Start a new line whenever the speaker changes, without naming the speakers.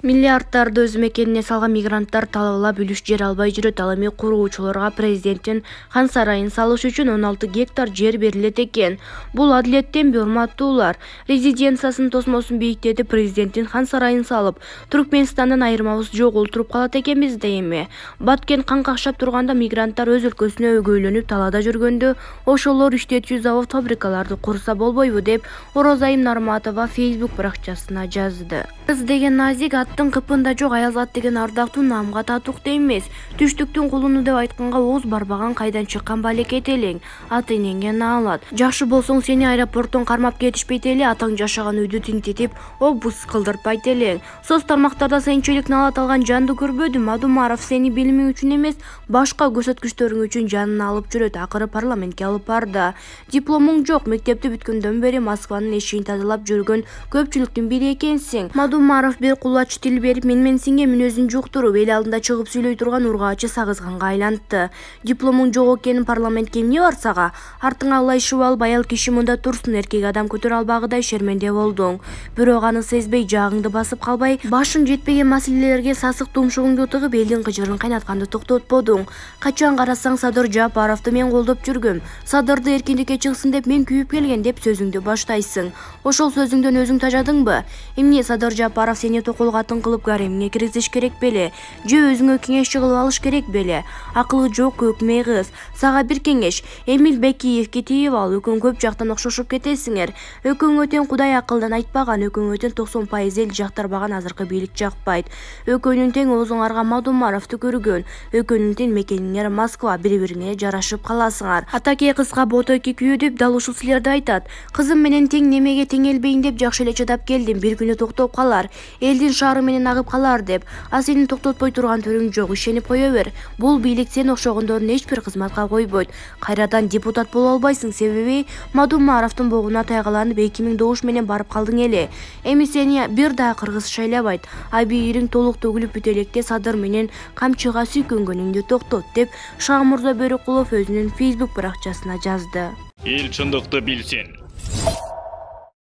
Миллиардтарды өз мекенине салган мигранттар талаалап үлүш жер албай жүрөт. Ал эми кургуучуларга президенттин хан сарайын салыш үчүн 16 гектар жер берилет экен. Бул адилеттенби, урматтуулар? Резиденциясынын тосмосун бийиктетип, президенттин хан сарайын салып, Түркменистандан айырмабыз жок, олтуруп калат экенбиз да эми. Баткен кан какшап турганда мигранттар өз өлкөсүнө өгөйлөнүп талаада жүргөндө, ошолор иштетүүчү завод, фабрикаларды курса болбойбу деп Орозайым Нарматова Facebook баракчасына жазды. Кыз деген назик, аттын кыпында жок, аязат деген ардактуу, наамга татыктуу эмес. Түштүктүн кулуну деп айтканга ооз барбаган, кайдан чыккан балекет элең. Аты энеңге наалат. Жакшы болсоң сени аэропорттон кармап кетишпейт эле, атаң жашаган үйдү тинтитип, обуз кылдыртпайт элең. Соц тармактарда сенчилик наалат алган жанды көрбөдүм. Мадумаров сени билимиң үчүн эмес, башка көрсөткүчтөрүң үчүн жанын алып жүрөт. Акыры парламентке алып барды. Дипломуң жок, мектепти бүткөндөн бери Москванын эшигин тазалап жүргөн көпчүлүктүн бири экенсиң. Мадумаров бир кулач тил берип, менменсинге мүнөзүн жуктуруп, эл алдында чыгып сүйлөй турган ургаачы сагызганга айлантты. Дипломуң жок экенин парламентке эмне бар сага? Артыңа ылайшып алып, аял киши мында турсун, эркек адам көтөрө албагыдай шерменде болдуң. Бирок аны сезбей, жаагыңды басып калбай, башың жетпеген маселелерге сасык тумшугуңду тыгып, элдин кыжырын кайнатканды токтотподуң. Качан карасаң Садыр Жапаровду мен колдоп жүргөм. Садырды эркиндикке чыксын деп мен күйүп келген деп сөзүңдү баштайсың. Ошол сөзүңдөн өзүң тажадыңбы? Эмне Садыр Жапаров сени токол катын кылып гаремиңе киргизиш керек беле? Же өзүңө кеңешчи кылып алыш керек беле? Акылы жок өкмөй кыз. Сага бир кеңеш, Эмил Бекиевге тийип ал, өкүң көп жактан окшошуп кетесиңер. Өкүңө тең Кудай акылдан айтпаган, өкүңө тең 90% эл жактарбаган азыркы бийлик жакпайт. Өкүнүн тең оозуңарга Мадумаровду көргөн, өкүнүн тең мекениңер Москва, бири-бириңе жарашып каласыңар. Атаке кызга ботойки күйөө деп дал ушул силерди айтат. Кызым менен тең немеге теңелбейин деп жакшы эле чыдап келдим, бир күнү токтоп калар, элдин шаары менен агып калар деп. А сенин токтотпой турган түрүң жок, ишенип кое бер. Бул бийлик сен окшогондорун эч бир кызматка койбойт. Кайрадан депутат боло албайсың, себеби Мадумаровдун богуна тайгаланып 2000 добуш менен барып калдың эле. Эми сени бир да кыргыз шайлабайт. Абийириң толук төгүлүп бүт электе Садыр менен камчыга сүйкөнгөнүңдү токтот деп Шамурза Бөрөкулов өзүнүн Facebook баракчасына жазды.
Эл чындыкты билсин.